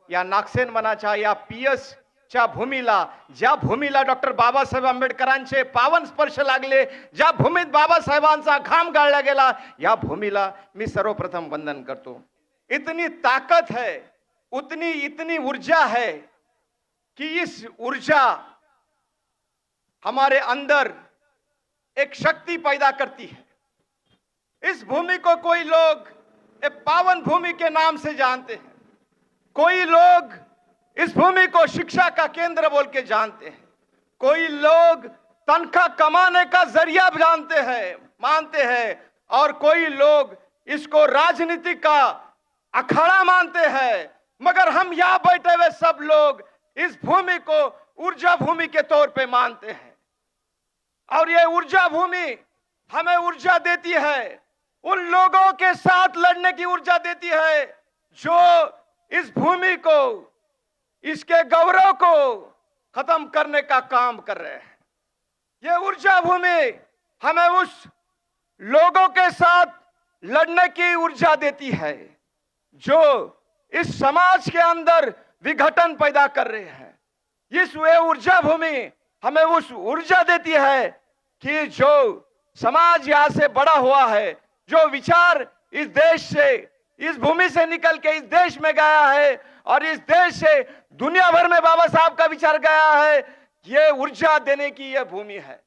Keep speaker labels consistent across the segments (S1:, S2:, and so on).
S1: या नागसेन मनाच्या या पीएस च्या भूमीला, ज्या भूमीला डॉक्टर बाबासाहेब आंबेडकरांचे पावन स्पर्श लागले, ज्या भूमीत बाबासाहेबांचा घाम गाळला गेला, या भूमीला मी सर्वप्रथम वंदन करतो। इतनी ताकत है, इतनी ऊर्जा है कि इस ऊर्जा हमारे अंदर एक शक्ति पैदा करती है। इस भूमि को कोई लोग एक पावन भूमि के नाम से जानते हैं, कोई लोग इस भूमि को शिक्षा का केंद्र बोल के जानते हैं, कोई लोग तनख्वाह कमाने का जरिया जानते हैं, मानते हैं, और कोई लोग इसको राजनीति का अखाड़ा मानते हैं। मगर हम यहां बैठे हुए सब लोग इस भूमि को ऊर्जा भूमि के तौर पे मानते हैं, और ये ऊर्जा भूमि हमें ऊर्जा देती है, उन लोगों के साथ लड़ने की ऊर्जा देती है जो इस भूमि को, इसके गौरव को खत्म करने का काम कर रहे हैं। ये ऊर्जा भूमि हमें उस लोगों के साथ लड़ने की ऊर्जा देती है जो इस समाज के अंदर विघटन पैदा कर रहे हैं। ये ऊर्जा भूमि हमें उस ऊर्जा देती है कि जो समाज यहां से बड़ा हुआ है, जो विचार इस देश से, इस भूमि से निकल के इस देश में गया है और इस देश से दुनिया भर में बाबा साहब का विचार गया है, ये ऊर्जा देने की यह भूमि है।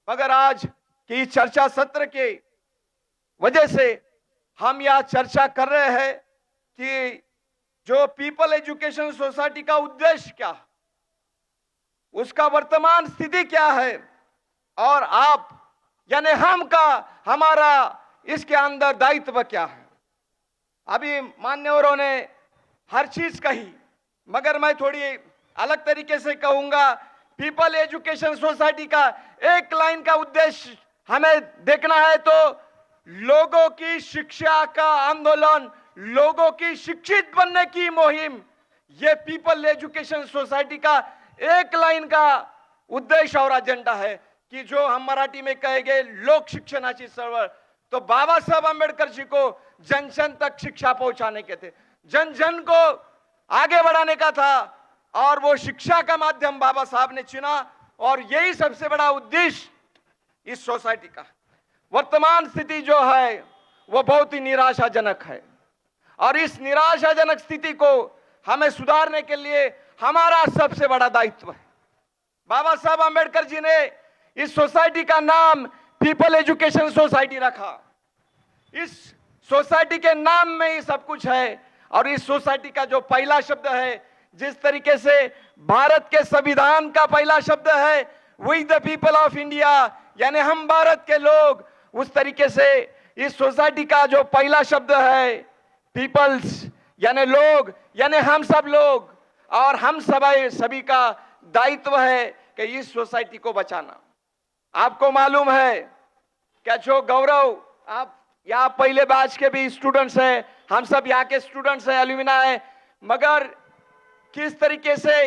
S1: मगर आज की चर्चा सत्र के वजह से हम यह चर्चा कर रहे हैं कि जो पीपल एजुकेशन सोसाइटी का उद्देश्य क्या है, उसका वर्तमान स्थिति क्या है, और आप यानी हमारा इसके अंदर दायित्व क्या है। अभी मान्यवरों ने हर चीज कही, मगर मैं थोड़ी अलग तरीके से कहूंगा। पीपल एजुकेशन सोसाइटी का एक लाइन का उद्देश्य हमें देखना है तो लोगों की शिक्षा का आंदोलन, लोगों की शिक्षित बनने की मुहिम, ये पीपल एजुकेशन सोसाइटी का एक लाइन का उद्देश्य और एजेंडा है कि जो हम मराठी में कहेंगे लोक शिक्षणाची चळवळ। तो बाबा साहब आंबेडकर जी को जन जन तक शिक्षा पहुंचाने के थे, जन जन को आगे बढ़ाने का था, और वो शिक्षा का माध्यम बाबा साहब ने चुना, और यही सबसे बड़ा उद्देश्य इस सोसाइटी का। वर्तमान स्थिति जो है वो बहुत ही निराशाजनक है, और इस निराशाजनक स्थिति को हमें सुधारने के लिए हमारा सबसे बड़ा दायित्व है। बाबा साहब आंबेडकर जी ने इस सोसाइटी का नाम पीपल एजुकेशन सोसाइटी रखा। इस सोसाइटी के नाम में ही सब कुछ है, और इस सोसाइटी का जो पहला शब्द है, जिस तरीके से भारत के संविधान का पहला शब्द है we the people of India, यानी हम भारत के लोग, उस तरीके से इस सोसाइटी का जो पहला शब्द है पीपल्स, यानी लोग, यानी हम सब लोग, और हम सभी का दायित्व है कि इस सोसाइटी को बचाना। आपको मालूम है क्या, जो गौरव, आप यहाँ पहले बैच के भी स्टूडेंट्स हैं, हम सब यहाँ के स्टूडेंट्स हैं, एल्यूमिना है, मगर किस तरीके से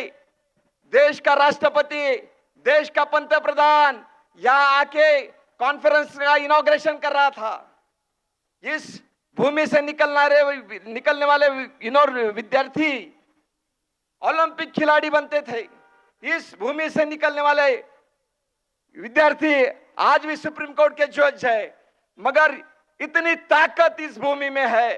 S1: देश का राष्ट्रपति, देश का पंतप्रधान यहाँ आके कॉन्फ्रेंस का इनॉग्रेशन कर रहा था। इस भूमि से निकलने वाले विद्यार्थी ओलंपिक खिलाड़ी बनते थे। इस भूमि से निकलने वाले विद्यार्थी आज भी सुप्रीम कोर्ट के जज है। मगर इतनी ताकत इस भूमि में है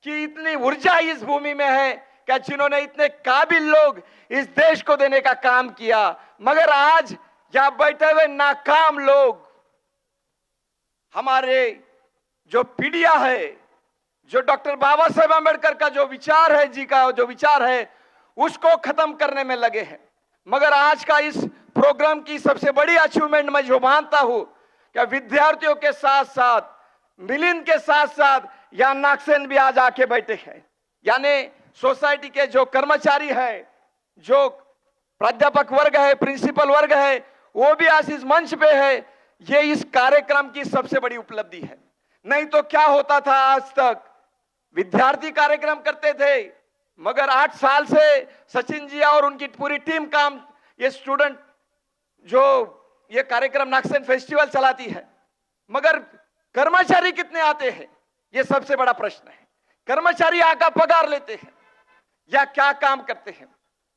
S1: कि इतनी ऊर्जा इस भूमि में है कि जिन्होंने इतने काबिल लोग इस देश को देने का काम किया, मगर आज यहां बैठे हुए नाकाम लोग, हमारे जो पीढ़िया है, जो डॉक्टर बाबा साहेब आंबेडकर का जो विचार है, जी का जो विचार है, उसको खत्म करने में लगे हैं। मगर आज का इस प्रोग्राम की सबसे बड़ी अचीवमेंट मैं जो मानता हूं कि विद्यार्थियों के साथ साथ, मिलिंद के साथ साथ यहाँ नागसेन भी आज आके बैठे हैं, यानी सोसाइटी के जो कर्मचारी है, जो प्राध्यापक वर्ग है, प्रिंसिपल वर्ग है, वो भी आज इस मंच पे है। ये इस कार्यक्रम की सबसे बड़ी उपलब्धि है। नहीं तो क्या होता था, आज तक विद्यार्थी कार्यक्रम करते थे, मगर 8 साल से सचिन जी और उनकी पूरी टीम काम, ये स्टूडेंट जो ये कार्यक्रम नागसेन फेस्टिवल चलाती है, मगर कर्मचारी कितने आते हैं, ये सबसे बड़ा प्रश्न है। कर्मचारी आका पगार लेते हैं, या क्या काम करते हैं।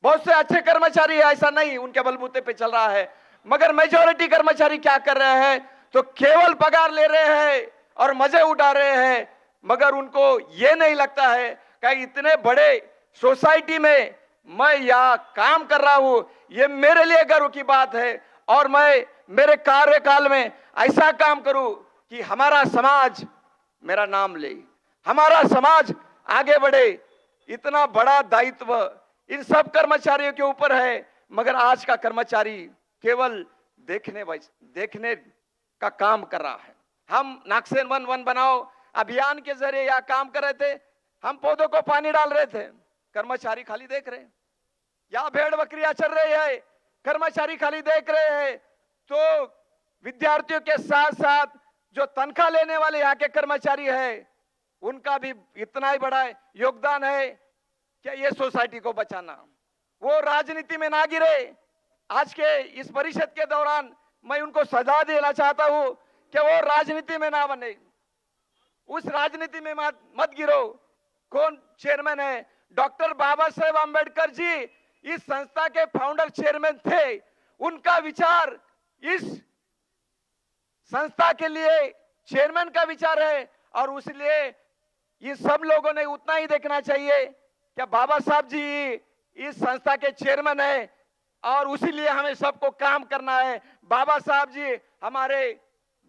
S1: बहुत से अच्छे कर्मचारी है, ऐसा नहीं उनके बलबूते पे चल रहा है, मगर मेजॉरिटी कर्मचारी क्या कर रहे हैं, तो केवल पगार ले रहे हैं और मजे उठा रहे हैं, मगर उनको ये नहीं लगता है कि इतने बड़े सोसाइटी में मैं यहाँ काम कर रहा हूं, ये मेरे लिए गर्व की बात है और मैं मेरे कार्यकाल में ऐसा काम करूं कि हमारा समाज मेरा नाम ले, हमारा समाज आगे बढ़े। इतना बड़ा दायित्व इन सब कर्मचारियों के ऊपर है, मगर आज का कर्मचारी केवल देखने का काम कर रहा है। हम नाक्सेन 1-1 बनाओ अभियान के जरिए यह काम कर रहे थे, हम पौधों को पानी डाल रहे थे, कर्मचारी खाली देख रहे हैं। या भेड़ बकरियां चल रही है, कर्मचारी खाली देख रहे हैं। तो विद्यार्थियों के साथ साथ जो तनख्वाह लेने वाले यहाँ के कर्मचारी है, उनका भी इतना ही बड़ा योगदान है कि ये सोसाइटी को बचाना, वो राजनीति में ना गिरे। आज के इस परिषद के दौरान मैं उनको सजा देना चाहता हूं कि वो राजनीति में ना बने, उस राजनीति में मत गिरो। कौन चेयरमैन है? डॉक्टर बाबा साहेब आंबेडकर जी इस संस्था के फाउंडर चेयरमैन थे। उनका विचार इस संस्था के लिए चेयरमैन का विचार है और इसलिए ये सब लोगों ने उतना ही देखना चाहिए कि बाबा साहब जी इस संस्था के चेयरमैन है और उसीलिए हमें सबको काम करना है। बाबा साहब जी हमारे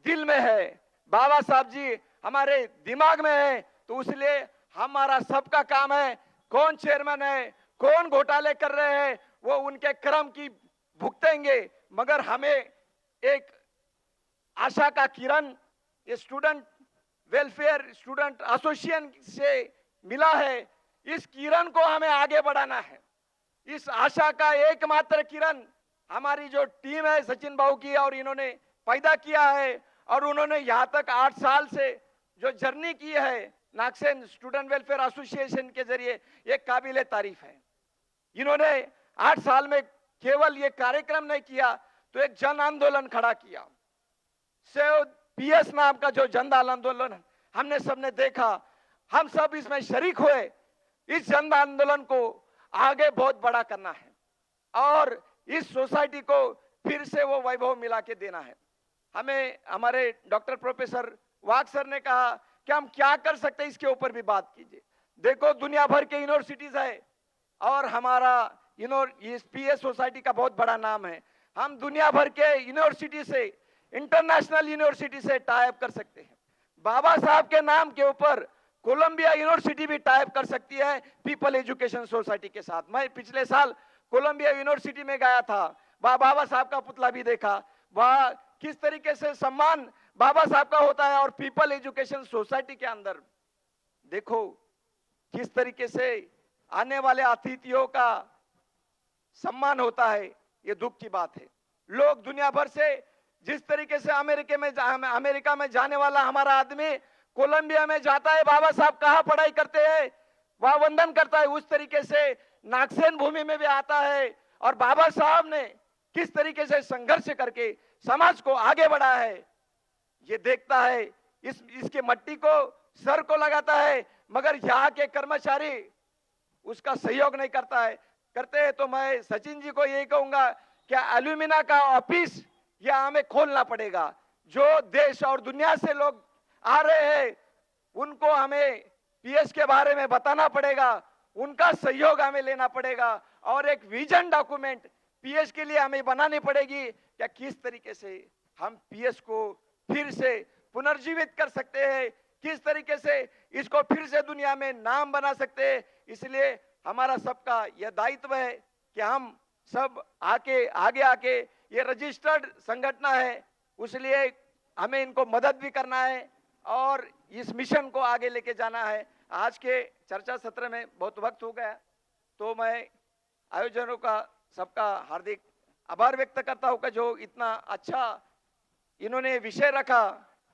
S1: दिल में है, बाबा साहब जी हमारे दिमाग में है, तो इसलिए हमारा सबका काम है। कौन चेयरमैन है, कौन घोटाले कर रहे हैं, वो उनके कर्म की भुगतेंगे, मगर हमें एक आशा का किरण ये स्टूडेंट वेलफेयर स्टूडेंट एसोसिएशन से मिला है। इस किरण को हमें आगे बढ़ाना है। इस आशा का एकमात्र किरण हमारी जो टीम है सचिन भाऊ की, और इन्होंने पैदा किया है और उन्होंने यहाँ तक 8 साल से जो जर्नी की है नाक्सेन स्टूडेंट वेलफेयर एसोसिएशन के जरिए, ये काबिले तारीफ है। इन्होंने 8 साल में केवल ये कार्यक्रम नहीं किया, तो एक जन आंदोलन खड़ा किया। सेव पीएस नाम का जो जन आंदोलन हमने सबने देखा, हम सब इसमें शरीक हुए। इस जन आंदोलन को आगे बहुत बड़ा करना है और इस सोसाइटी को फिर से वो वैभव मिला के देना है। हमें हमारे डॉक्टर प्रोफेसर वाघ सर ने कहा कि हम क्या कर सकते हैं, इसके ऊपर भी बात कीजिए। देखो दुनिया भर के यूनिवर्सिटीज है और हमारा इस पीएस सोसाइटी का बहुत बड़ा नाम है। हम दुनिया भर के यूनिवर्सिटी से, इंटरनेशनल यूनिवर्सिटी से टाइप कर सकते हैं। बाबा साहब के नाम के ऊपर कोलंबिया यूनिवर्सिटी भी टाइप कर सकती है पीपल एजुकेशन सोसाइटी के साथ। मैं पिछले साल कोलंबिया यूनिवर्सिटी में गया था, वहां बाबा साहब का पुतला भी देखा, वहां किस तरीके से सम्मान बाबा साहब का होता है और पीपल एजुकेशन सोसाइटी के अंदर देखो किस तरीके से आने वाले अतिथियों का सम्मान होता है। ये दुख की बात है। लोग दुनिया भर से जिस तरीके से अमेरिका में जाने वाला हमारा आदमी कोलंबिया में जाता है, बाबा साहब कहाँ पढ़ाई करते हैं वहां वंदन करता है, उस तरीके से नाक्सेन भूमि में भी आता है और बाबा साहब ने किस तरीके से संघर्ष करके समाज को आगे बढ़ा है ये देखता है। इसके मट्टी को सर को लगाता है, मगर यहाँ के कर्मचारी उसका सहयोग नहीं करते हैं। तो मैं सचिन जी को यही कहूंगा कि एल्यूमिना का ऑफिस यह हमें खोलना पड़ेगा। जो देश और दुनिया से लोग आ रहे हैं उनको हमें पीएस के बारे में बताना पड़ेगा, उनका सहयोग हमें लेना पड़ेगा और एक विजन डॉक्यूमेंट पीएस के लिए हमें बनानी पड़ेगी कि किस तरीके से हम पीएस को फिर से पुनर्जीवित कर सकते हैं, किस तरीके से इसको फिर से दुनिया में नाम बना सकते हैं। इसलिए हमारा सबका यह दायित्व है कि हम सब आगे आके ये रजिस्टर्ड संगठन है, उसलिए हमें इनको मदद भी करना है और इस मिशन को आगे लेके जाना है। आज के चर्चा सत्र में बहुत वक्त हो गया, तो मैं आयोजकों का सबका हार्दिक आभार व्यक्त करता हूँ कि जो इतना अच्छा इन्होंने विषय रखा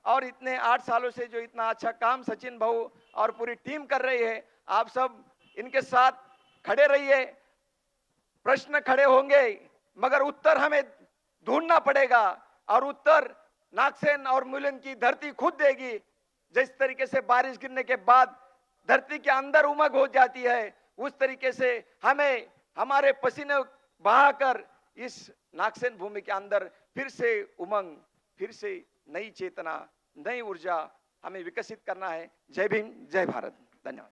S1: और इतने 8 सालों से जो इतना अच्छा काम सचिन भाऊ और पूरी टीम कर रही है। आप सब इनके साथ खड़े रहिए। प्रश्न खड़े होंगे मगर उत्तर हमें ढूंढना पड़ेगा और उत्तर नाक्सेन और मुलन की धरती खुद देगी। जिस तरीके से बारिश गिरने के बाद धरती के अंदर उमंग हो जाती है, उस तरीके से हमें हमारे पसीने बहाकर इस नागसेन भूमि के अंदर फिर से उमंग, फिर से नई चेतना, नई ऊर्जा हमें विकसित करना है। जय भीम, जय भारत। धन्यवाद।